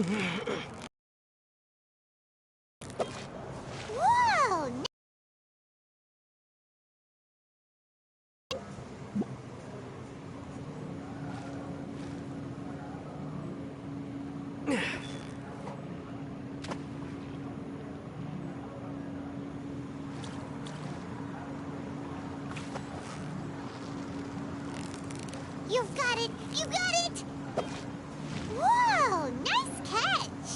Whoa! You've got it! You got it! Whoa! Nice catch!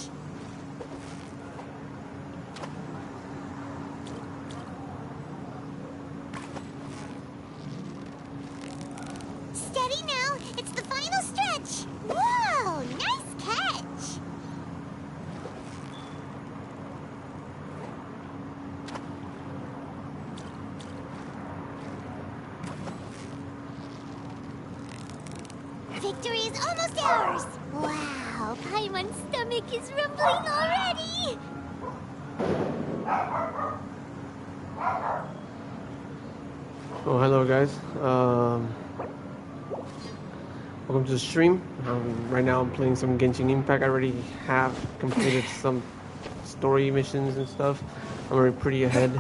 Steady now! It's the final stretch! Whoa! Nice catch! Victory is almost ours! Wow! Paimon's stomach is rumbling already! Oh, hello guys. Welcome to the stream. Right now I'm playing some Genshin Impact. I already have completed some story missions and stuff. I'm already pretty ahead.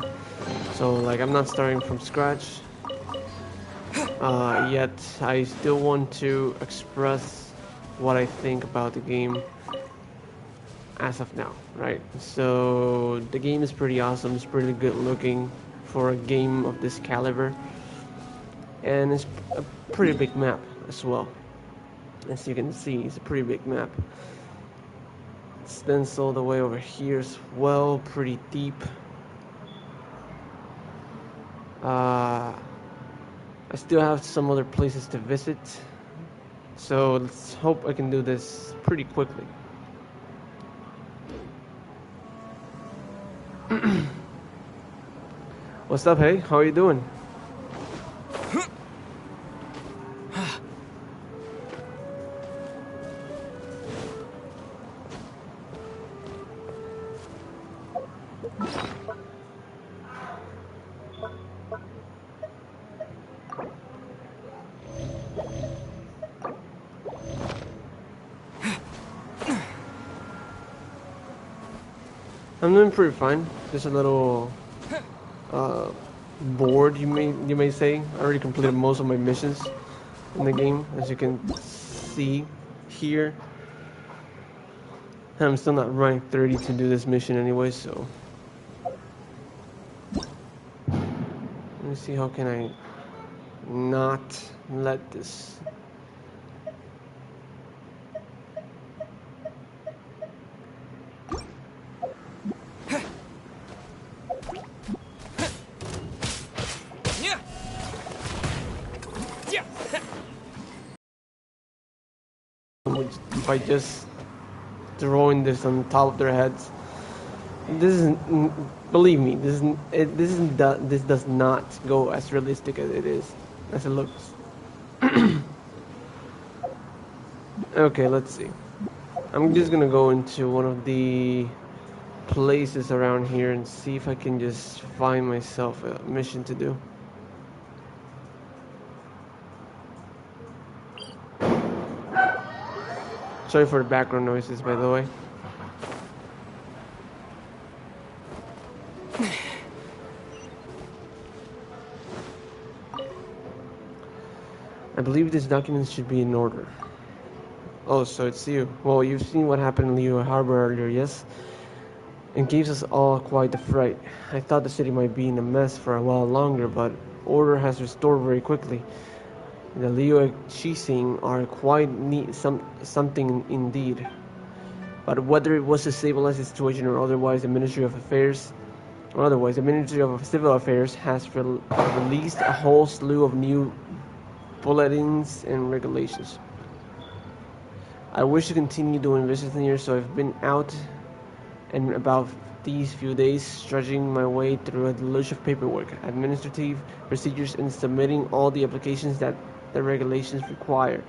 So like I'm not starting from scratch yet. I still want to express what I think about the game as of now, right? So the game is pretty awesome. It's pretty good looking for a game of this caliber. And it's a pretty big map as well. As you can see, it's a pretty big map. It extends all the way over here as well, pretty deep. I still have some other places to visit, so let's hope I can do this pretty quickly. What's up, hey? How are you doing? I'm doing pretty fine. Just a little bored, you may say. I already completed most of my missions in the game, as you can see here. And I'm still not rank 30 to do this mission anyway, so let me see, how can I not let this. By just throwing this on top of their heads. This isn't, believe me, this does not go as realistic as it looks. Okay, let's see. I'm just gonna go into one of the places around here and see if I can just find myself a mission to do. Sorry for the background noises, by the way. I believe these documents should be in order. Oh, so it's you. Well, you've seen what happened in Leo Harbor earlier, yes? It gives us all quite a fright. I thought the city might be in a mess for a while longer, but order has restored very quickly. The Leo Chising are quite something indeed. But whether it was to stabilize the situation or otherwise, the Ministry of Civil Affairs has released a whole slew of new bulletins and regulations. I wish to continue doing business here, so I've been out and about these few days, stretching my way through a deluge of paperwork, administrative procedures, and submitting all the applications that the regulations require.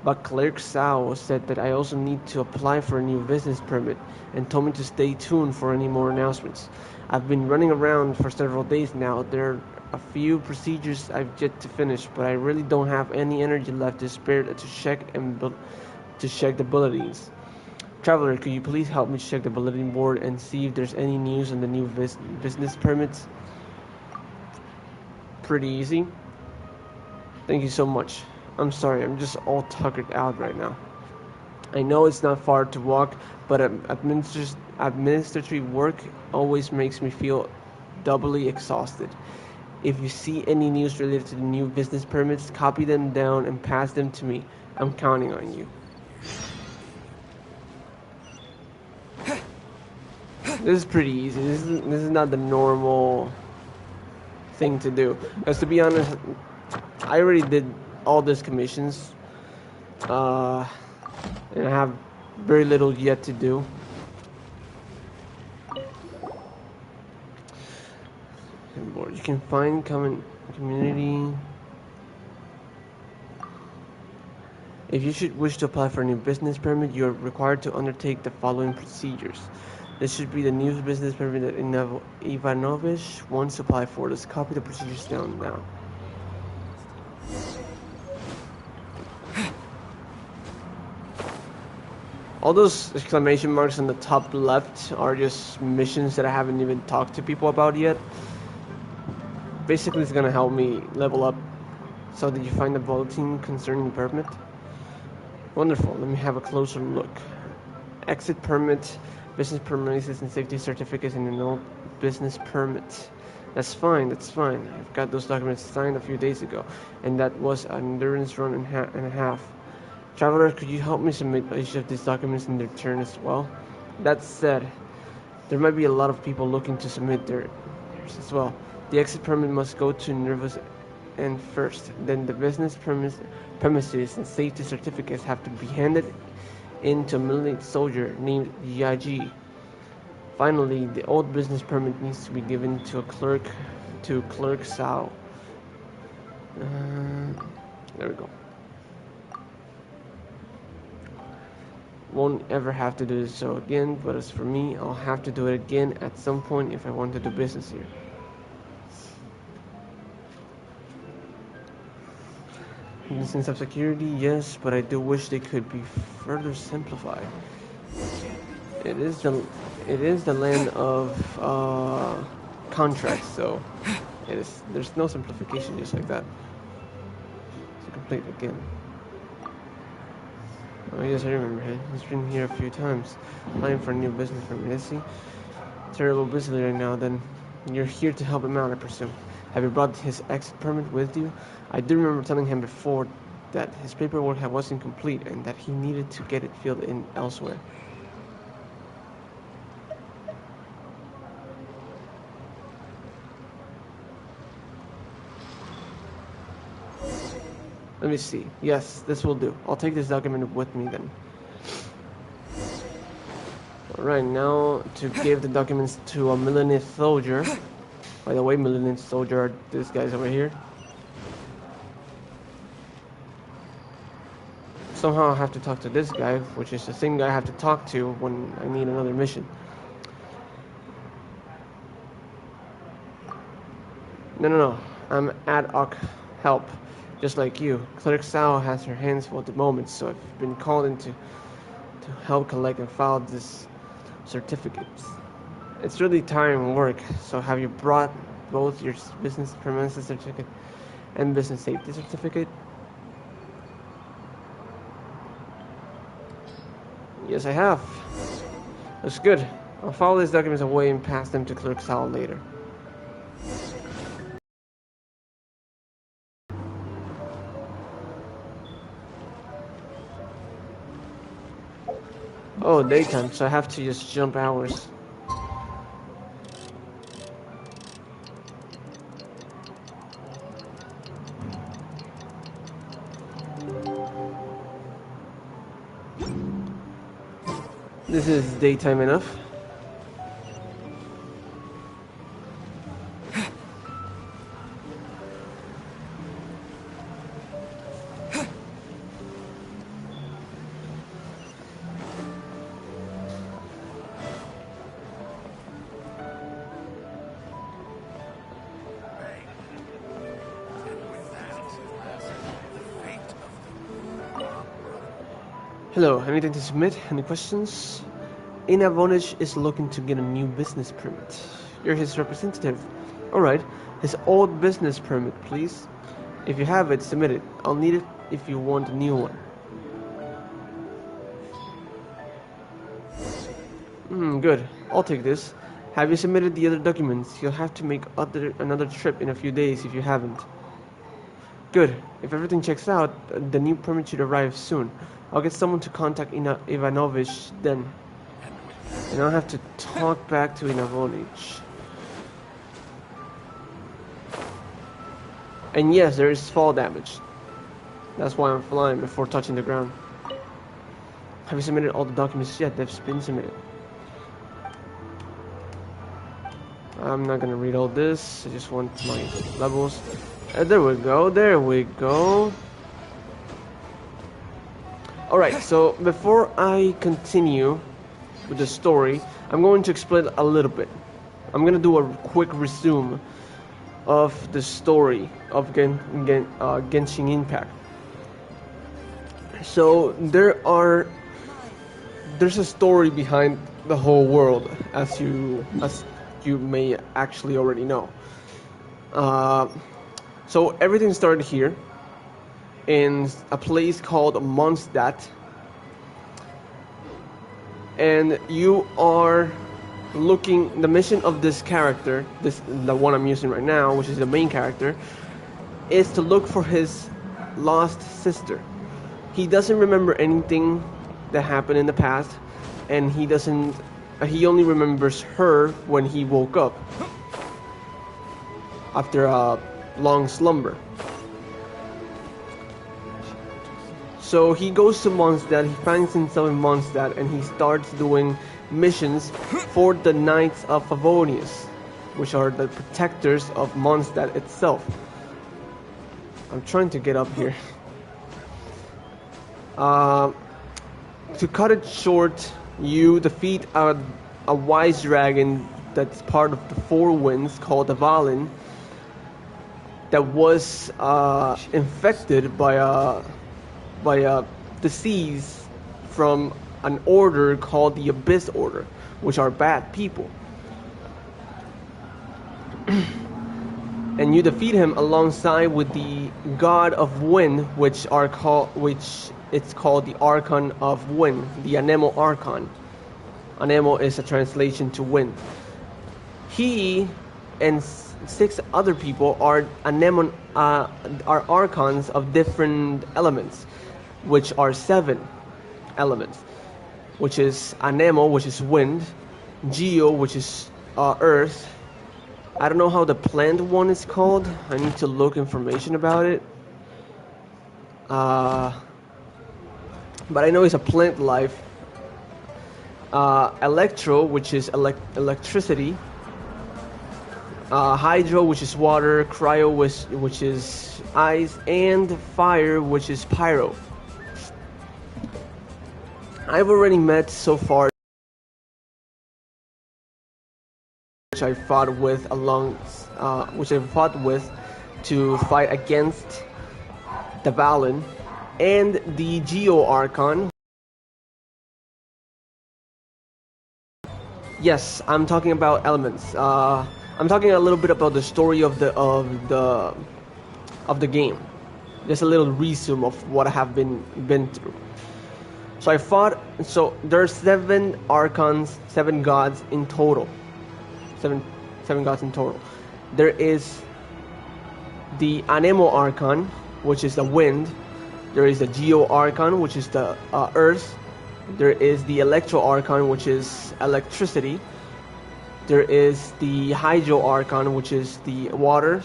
But Clerk Sao said that I also need to apply for a new business permit and told me to stay tuned for any more announcements. I've been running around for several days now. There are a few procedures I've yet to finish, but I really don't have any energy left to spare to check the bulletins. Traveler, could you please help me check the bulletin board and see if there's any news on the new business permits? Pretty easy. Thank you so much. I'm sorry, I'm just all tuckered out right now. I know it's not far to walk, but administrative work always makes me feel doubly exhausted. If you see any news related to the new business permits, copy them down and pass them to me. I'm counting on you. This is pretty easy. This is not the normal thing to do. Because to be honest, I already did all these commissions. And I have very little yet to do. You can find common community. If you should wish to apply for a new business permit, you are required to undertake the following procedures. This should be the new business permit that Ivanovich wants to apply for. Let's copy the procedures down now. All those exclamation marks on the top left are just missions that I haven't even talked to people about yet. Basically, it's gonna help me level up. So did you find the bulletin concerning the permit? Wonderful, let me have a closer look. Exit permit, business premises and safety certificates, and an old business permit. That's fine, that's fine. I've got those documents signed a few days ago, and that was an endurance run and a half. Traveler, could you help me submit each of these documents in their turn as well? That said, there might be a lot of people looking to submit theirs as well. The exit permit must go to Nervous and first. Then the business premises and safety certificates have to be handed in to a military soldier named Yaji. Finally, the old business permit needs to be given to Clerk Sao. There we go. Won't ever have to do so again, but as for me, I'll have to do it again at some point if I want to do business here. In the sense of security, yes, but I do wish they could be further simplified. It is the land of contracts, so there's no simplification just like that. To complete again. Oh yes, I remember him. He's been here a few times, applying for a new business permit. Is he? Terrible busy right now. Then you're here to help him out, I presume. Have you brought his exit permit with you? I do remember telling him before that his paperwork wasn't complete and that he needed to get it filled in elsewhere. Let me see. Yes, this will do. I'll take this document with me then. Alright, now to give the documents to a Milanese soldier. By the way, Milanese soldier, this guy's over here. Somehow I have to talk to this guy, which is the same guy I have to talk to when I need another mission. No. I'm ad hoc help. Just like you, Clerk Sao has her hands full at the moment, so I've been called in to help collect and file these certificates. It's really tiring work, so have you brought both your business premises certificate and business safety certificate? Yes, I have. That's good. I'll file these documents away and pass them to Clerk Sao later. Oh, daytime, so I have to just jump hours. This is daytime enough. Hello, anything to submit? Any questions? Inavonich is looking to get a new business permit. You're his representative. Alright, his old business permit, please. If you have it, submit it. I'll need it if you want a new one. Good. I'll take this. Have you submitted the other documents? You'll have to make another trip in a few days if you haven't. Good. If everything checks out, the new permit should arrive soon. I'll get someone to contact Ivanovich then. And I'll have to talk back to Ivanovich. And yes, there is fall damage. That's why I'm flying before touching the ground. Have you submitted all the documents yet? They've been submitted. I'm not gonna read all this. I just want my levels. There we go. There we go. Alright, so before I continue with the story, I'm going to explain a little bit. I'm gonna do a quick resume of the story of Genshin Impact. So there's a story behind the whole world, as you may actually already know. So everything started here in a place called Mondstadt, and you are looking. The mission of this character, the one I'm using right now, which is the main character, is to look for his lost sister. He doesn't remember anything that happened in the past, and he only remembers her when he woke up after a long slumber. So he goes to Mondstadt, he finds himself in Mondstadt, and he starts doing missions for the Knights of Favonius, which are the protectors of Mondstadt itself. I'm trying to get up here. To cut it short, you defeat a wise dragon that's part of the Four Winds called the Valin, that was infected by a disease from an order called the Abyss Order, which are bad people. And you defeat him alongside with the God of Wind, which it's called the Archon of Wind, the Anemo Archon. Anemo is a translation to wind. He and 6 other people are archons of different elements, which are 7 elements, which is Anemo, which is wind, Geo, which is earth. I don't know how the plant one is called. I need to look information about it. But I know it's a plant life. Electro, which is electricity. Hydro, which is water. Cryo, which is ice. And fire, which is pyro. I've already met so far, which I fought with to fight against the Valin, and the Geo Archon. Yes, I'm talking about elements. I'm talking a little bit about the story of the game. Just a little resume of what I have been through. So I fought. So there's 7 archons, 7 gods in total. Seven gods in total. There is the Anemo Archon, which is the wind. There is the Geo Archon, which is the earth. There is the Electro Archon, which is electricity. There is the Hydro Archon, which is the water.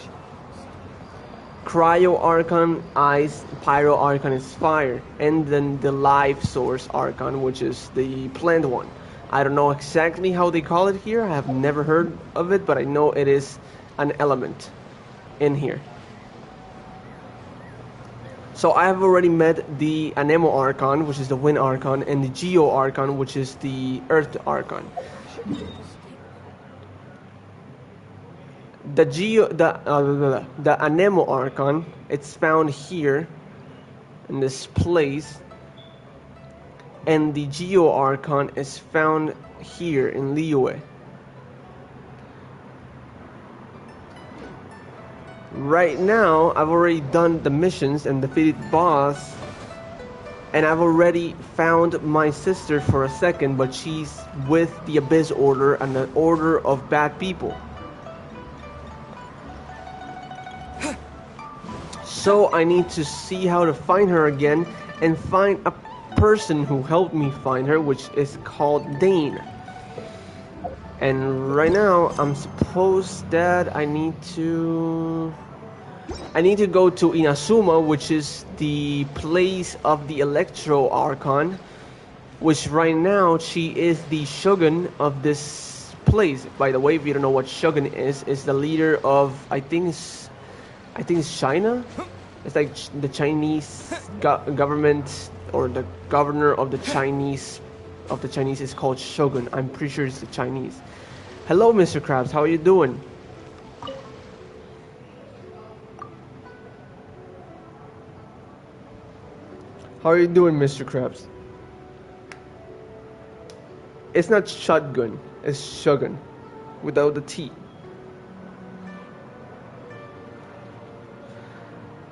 Cryo Archon, ice. Pyro Archon is fire. And then the Life Source Archon, which is the plant one. I don't know exactly how they call it here. I have never heard of it, but I know it is an element in here. So I have already met the Anemo Archon, which is the Wind Archon, and the Geo Archon, which is the Earth Archon. The Anemo Archon, it's found here in this place, and the Geo Archon is found here in Liyue. Right now, I've already done the missions and defeated boss, and I've already found my sister for a second, but she's with the Abyss Order and an order of bad people. So I need to see how to find her again and find a person who helped me find her, which is called Dane. And right now I'm supposed that I need to go to Inazuma, which is the place of the Electro Archon, which right now she is the Shogun of this place. By the way, if you don't know what Shogun is the leader of I think it's China. It's like the Chinese government, or the governor of the Chinese is called Shogun. I'm pretty sure it's the Chinese. Hello, Mr. Krabs. How are you doing? How are you doing, Mr. Krabs? It's not shotgun. It's Shogun, without the T.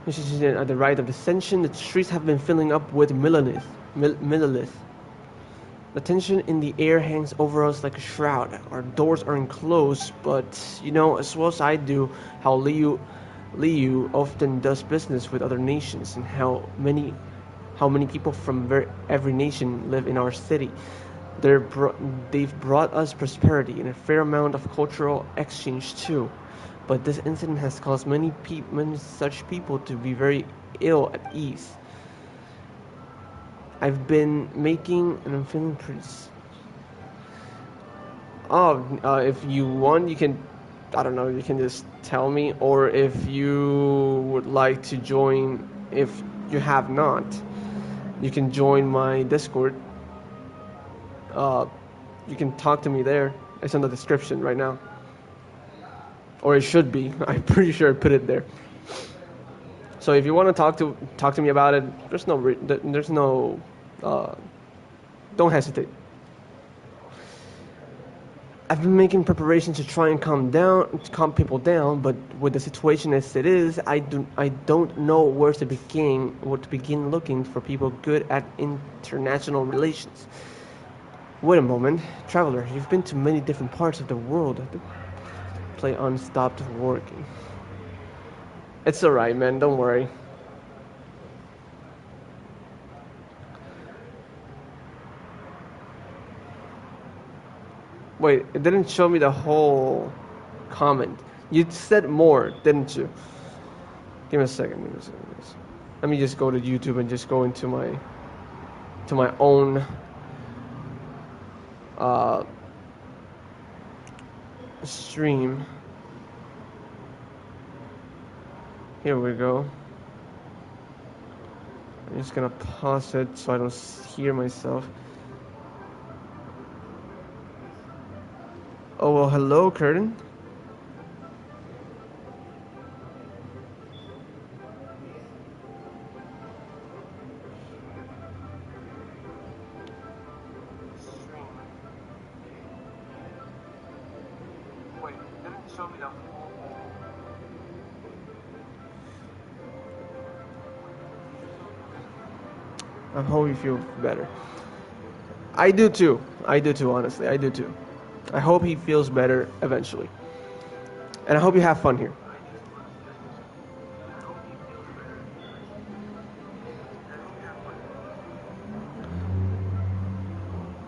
At the rite of Ascension, the streets have been filling up with millilith. The tension in the air hangs over us like a shroud. Our doors are enclosed, but you know as well as I do how Liu often does business with other nations, and how many people from every nation live in our city. They've brought us prosperity and a fair amount of cultural exchange too. But this incident has caused many such people to be very ill at ease. I've been making, and I'm feeling pretty. If you want, you can, I don't know, you can just tell me, or if you would like to join, if you have not, you can join my Discord. You can talk to me there. It's in the description right now. Or it should be. I'm pretty sure I put it there. So if you want to talk to me about it, don't hesitate. I've been making preparations to try and calm people down, but with the situation as it is, I don't know where to begin looking for people good at international relations. Wait a moment, traveler, you've been to many different parts of the world. Play unstopped working. It's alright, man, don't worry. Wait, it didn't show me the whole comment. You said more, didn't you? Give me a second. Let me just go to YouTube and just go into my own stream. Here we go. I'm just gonna pause it so I don't hear myself. Oh well, hello, Curtin. Wait, didn't show me the whole. I hope you feel better. I do too, honestly. I do too. I hope he feels better eventually. And I hope you have fun here.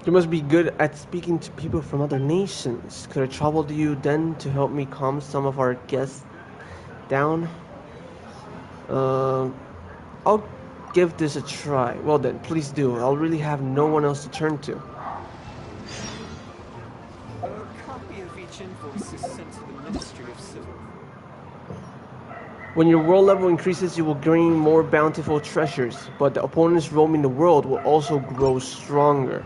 You must be good at speaking to people from other nations. Could I trouble you then to help me calm some of our guests down? I'll give this a try. Well then, please do. I'll really have no one else to turn to. A copy of each invoice is sent to the Ministry of Civil. When your world level increases, you will gain more bountiful treasures, but the opponents roaming the world will also grow stronger.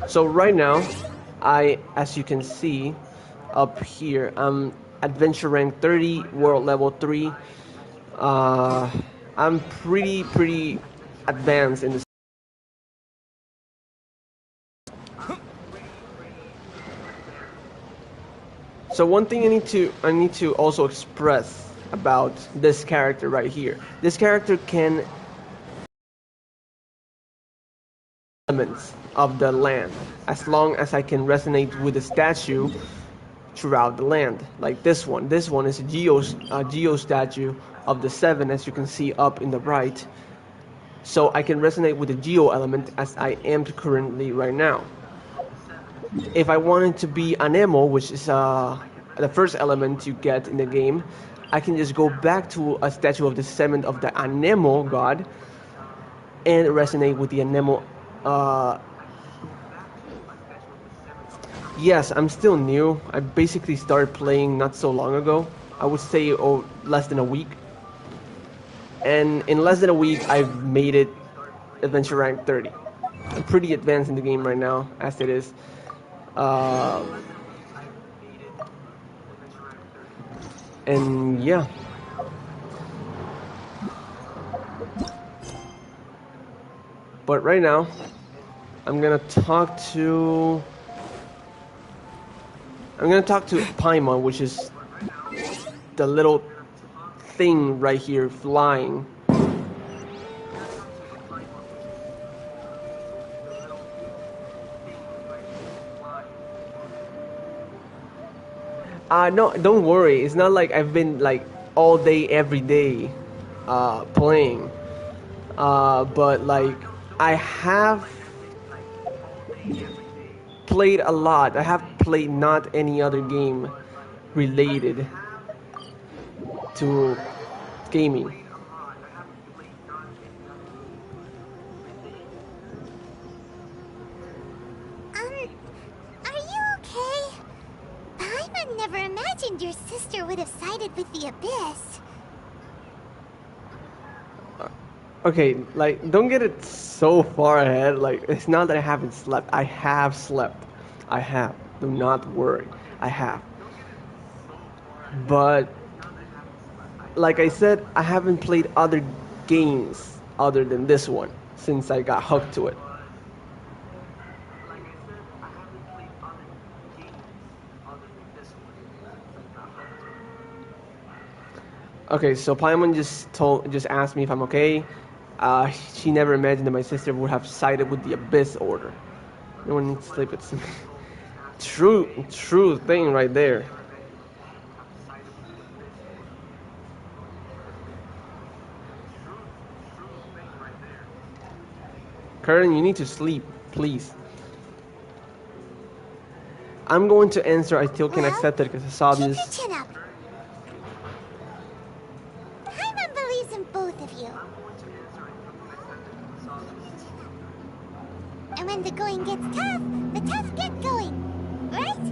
So right now, as you can see up here, I'm adventure rank 30, world level 3. I'm pretty advanced in this. So one thing I need to also express about this character right here. This character can elements of the land as long as I can resonate with the statue throughout the land. Like this one. This one is a geo statue of the 7, as you can see up in the right. So I can resonate with the geo element as I am currently right now. If I wanted to be Anemo, which is the first element you get in the game, I can just go back to a statue of the 7th of the Anemo god and resonate with the Anemo. Yes, I'm still new. I basically started playing not so long ago. I would say less than a week. And in less than a week, I've made it Adventure Rank 30. I'm pretty advanced in the game right now, as it is. And yeah. But right now, I'm gonna talk to Paimon, which is the little thing right here flying. No, don't worry. It's not like I've been like all day, every day, playing. But like I have played a lot. I have played not any other game related to gaming. Are you okay? I never imagined your sister would have sided with the Abyss. Okay, like, don't get it so far ahead. Like, it's not that I haven't slept. I have slept. I have. Do not worry. I have. But, like I said, I haven't played other games other than this one since I got hooked to it. Okay, so Paimon just asked me if I'm okay. She never imagined that my sister would have sided with the Abyss Order. No one needs to sleep. It's true thing right there. Karen, you need to sleep, please. I'm going to answer. I still can accept it because it's obvious. Keep your chin up. Paimon believes in both of you. And when the going gets tough, the tough get going, right?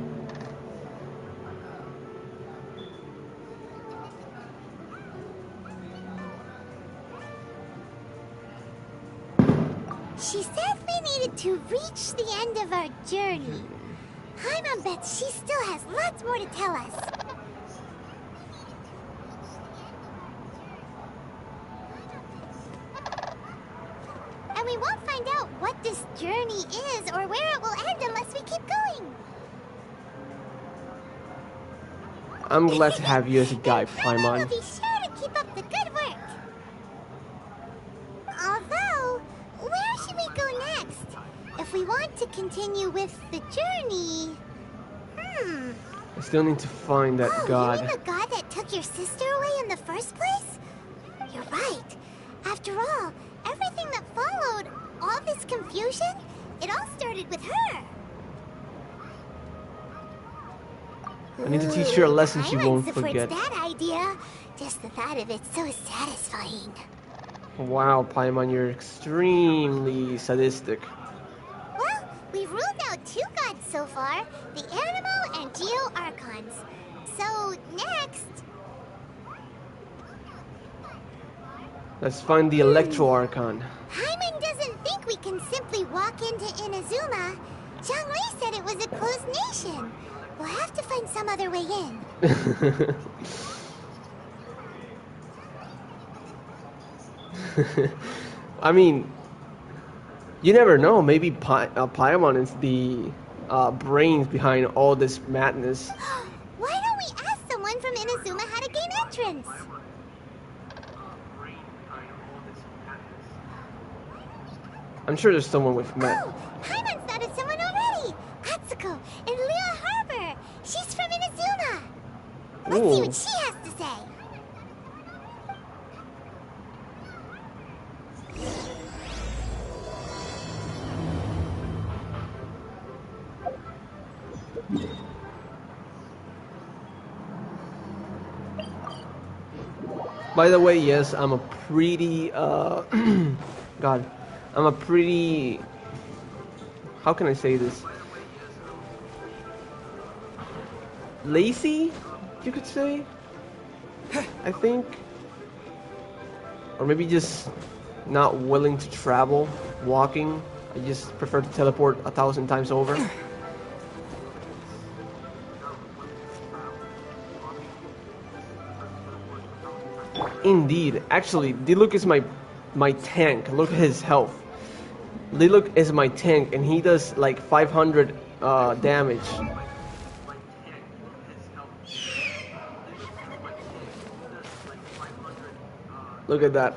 She said we needed to reach the end of our journey. Paimon bets she still has lots more to tell us. And we won't find out what this journey is or where it will end unless we keep going. I'm glad to have you as a guide, Paimon. We'll be sure to keep up the good work. Although, where should we go next? If we want to continue with the journey... I still need to find that god. You mean the god that took your sister away in the first place? You're right. After all, everything that followed, all this confusion, it all started with her. I need to teach her a lesson she won't forget. That idea. Just the thought of it's so satisfying. Wow, Paimon, you're extremely sadistic. Well, we've ruled out 2 gods so far, the Animal and Geo Archons. So, next... Let's find the Electro Archon. Paimon doesn't think we can simply walk into Inazuma. Zhongli said it was a closed nation. We'll have to find some other way in. I mean, you never know. Maybe Paimon is the brains behind all this madness. Why entrance. I'm sure there's someone we've met. Oh, Paimon spotted someone already. Atsuko in Liyue Harbor. She's from Inazuma. Let's see what she has to say. By the way, yes, I'm a pretty, God, I'm a pretty, how can I say this? Lazy, you could say, I think. Or maybe just not willing to travel, walking. I just prefer to teleport 1,000 times over. Indeed. Actually, Diluc is my tank. Look at his health. Diluc is my tank, and he does like 500 damage. Look at that.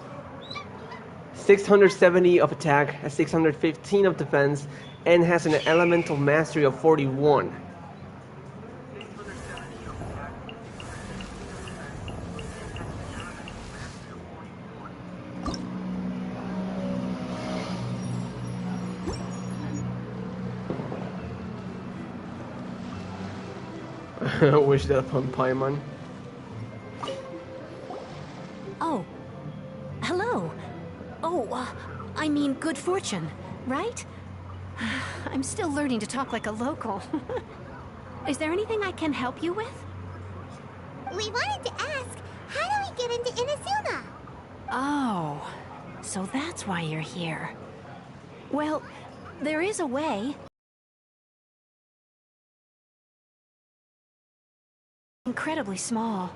670 of attack, has 615 of defense, and has an elemental mastery of 41. I wish that upon Paimon. Oh. Hello. Oh, I mean good fortune, right? I'm still learning to talk like a local. Is there anything I can help you with? We wanted to ask, how do we get into Inazuma? Oh, so that's why you're here. Well, there is a way. Incredibly small.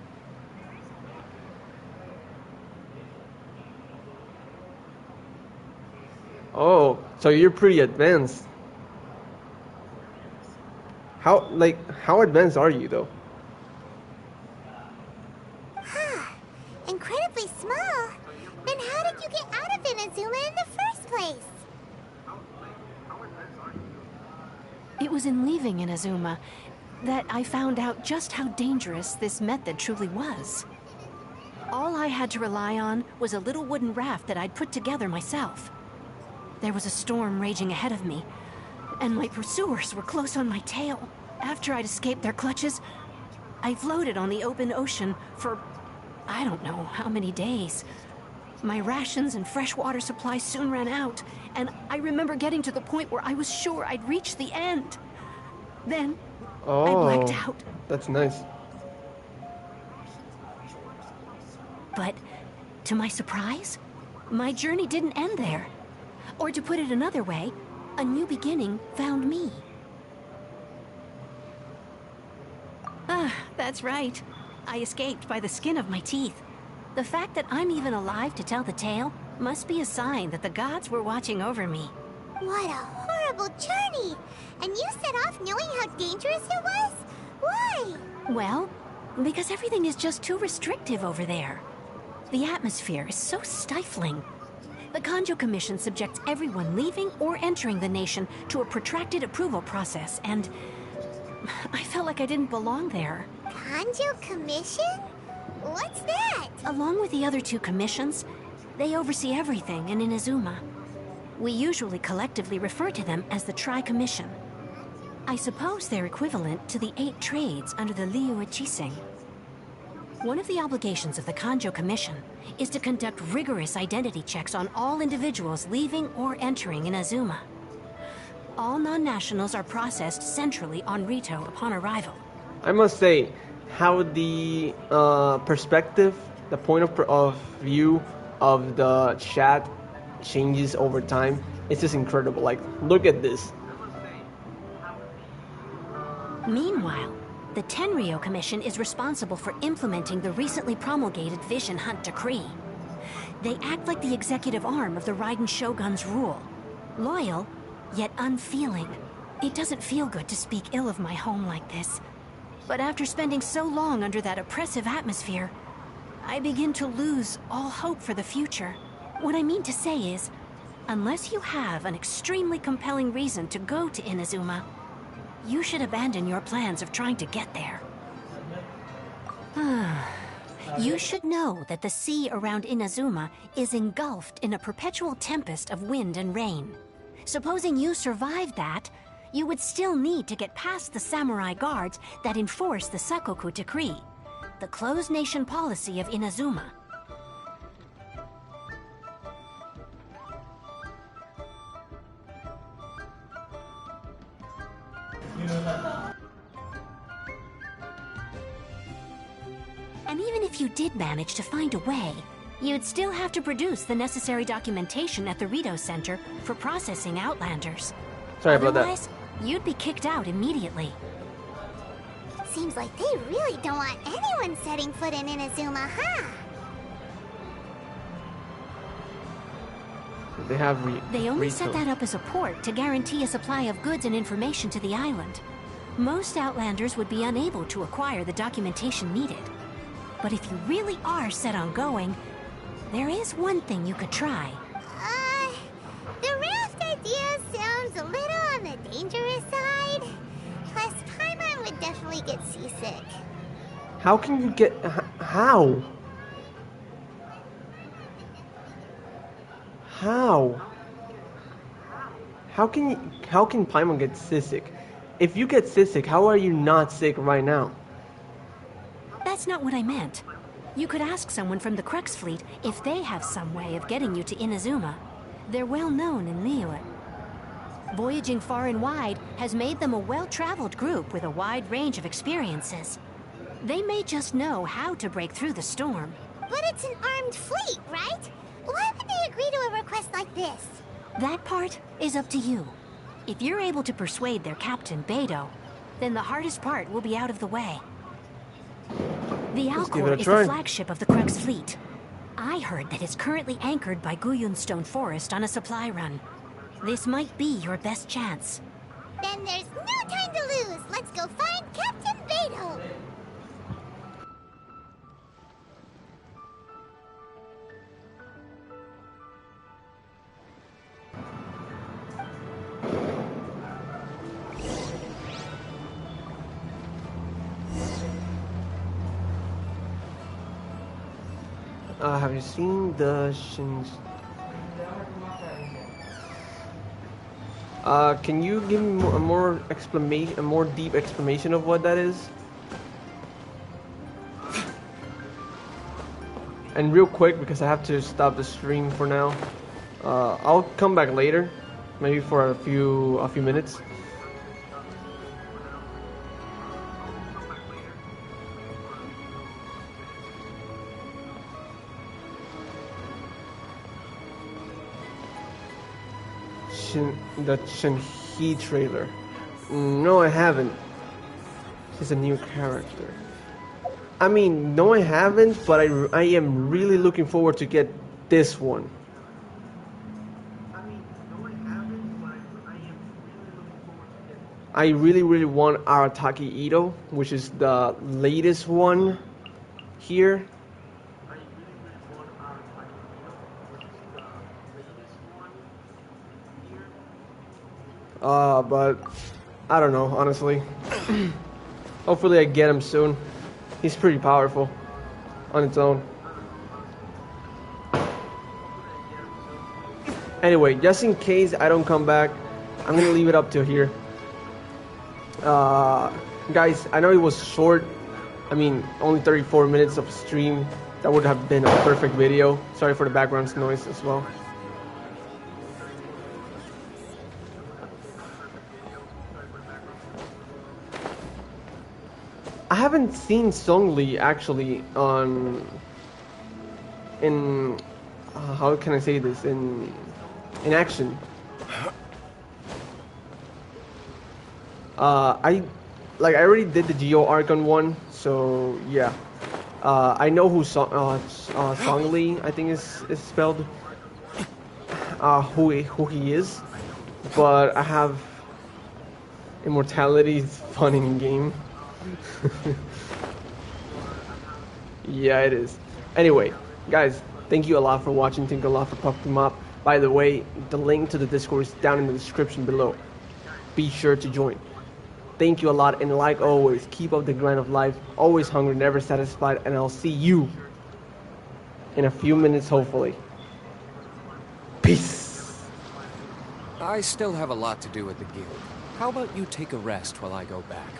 Oh, so you're pretty advanced. How advanced are you though? Incredibly small. Then how did you get out of Inazuma in the first place? It was in leaving Inazuma that I found out just how dangerous this method truly was. All I had to rely on was a little wooden raft that I'd put together myself. There was a storm raging ahead of me, and my pursuers were close on my tail. After I'd escaped their clutches, I floated on the open ocean for I don't know how many days. My rations and fresh water supplies soon ran out, and I remember getting to the point where I was sure I'd reached the end. Then, I blacked out. That's nice. But, to my surprise, my journey didn't end there. Or to put it another way, a new beginning found me. Ah, that's right. I escaped by the skin of my teeth. The fact that I'm even alive to tell the tale must be a sign that the gods were watching over me. What a horrible journey! And you set off knowing how dangerous it was? Why? Well, because everything is just too restrictive over there. The atmosphere is so stifling. The Kanjo Commission subjects everyone leaving or entering the nation to a protracted approval process, and I felt like I didn't belong there. Kanjo Commission? What's that? Along with the other two commissions, they oversee everything in Inazuma. We usually collectively refer to them as the Tri-Commission. I suppose they're equivalent to the 8 trades under the Liyue Chising. One of the obligations of the Kanjo Commission is to conduct rigorous identity checks on all individuals leaving or entering Inazuma. All non-nationals are processed centrally on Rito upon arrival. I must say, how the perspective, the point of view of the chat changes over time, it's just incredible. Like, look at this. Meanwhile, the Tenryo Commission is responsible for implementing the recently promulgated Vision Hunt Decree. They act like the executive arm of the Raiden Shogun's rule. Loyal, yet unfeeling. It doesn't feel good to speak ill of my home like this. But after spending so long under that oppressive atmosphere, I begin to lose all hope for the future. What I mean to say is, unless you have an extremely compelling reason to go to Inazuma, you should abandon your plans of trying to get there. You should know that the sea around Inazuma is engulfed in a perpetual tempest of wind and rain. Supposing you survived that, you would still need to get past the samurai guards that enforce the Sakoku Decree, the closed nation policy of Inazuma. And even if you did manage to find a way, you'd still have to produce the necessary documentation at the Rito Center for processing Outlanders. Sorry about that. Otherwise, you'd be kicked out immediately. Seems like they really don't want anyone setting foot in Inazuma, huh? They only set that up as a port to guarantee a supply of goods and information to the island. Most Outlanders would be unable to acquire the documentation needed. But if you really are set on going, there is one thing you could try. The raft idea sounds a little on the dangerous side. Plus, Paimon would definitely get seasick. How can you get... How? How? How can Paimon get seasick? If you get seasick, how are you not sick right now? That's not what I meant. You could ask someone from the Crux fleet if they have some way of getting you to Inazuma. They're well known in Liyue. Voyaging far and wide has made them a well-traveled group with a wide range of experiences. They may just know how to break through the storm. But it's an armed fleet, right? Why would they agree to a request like this? That part is up to you. If you're able to persuade their captain, Beidou, then the hardest part will be out of the way. The Alcor is the flagship of the Crux fleet. I heard that it's currently anchored by Guyunstone Forest on a supply run. This might be your best chance. Then there's no time to lose. Let's go find Captain Beidou. Have you seen the Shins? Can you give me a more deep explanation of what that is? And real quick, because I have to stop the stream for now. I'll come back later, maybe for a few minutes. The Shinhee trailer. No, I haven't. He's a new character. I mean, no, I haven't, but I am really looking forward to get this one. I really want Arataki Ito, which is the latest one here. But I don't know, honestly. Hopefully I get him soon. He's pretty powerful on its own. Anyway, just in case I don't come back, I'm gonna leave it up to here. Guys, I know it was short. I mean, only 34 minutes of stream. That would have been a perfect video. Sorry for the background noise as well. I haven't seen Songli actually in how can I say this, in action. I already did the Geo Archon one, so yeah. I know who Songli I think is spelled, who he is, but I have Immortality is fun in game. Yeah, it is. Anyway, guys, thank you a lot for watching. Thank you a lot for popping up. By the way, the link to the Discord is down in the description below. Be sure to join. Thank you a lot, and like always, keep up the grind of life. Always hungry, never satisfied, and I'll see you in a few minutes, hopefully. Peace. I still have a lot to do with the guild. How about you take a rest while I go back?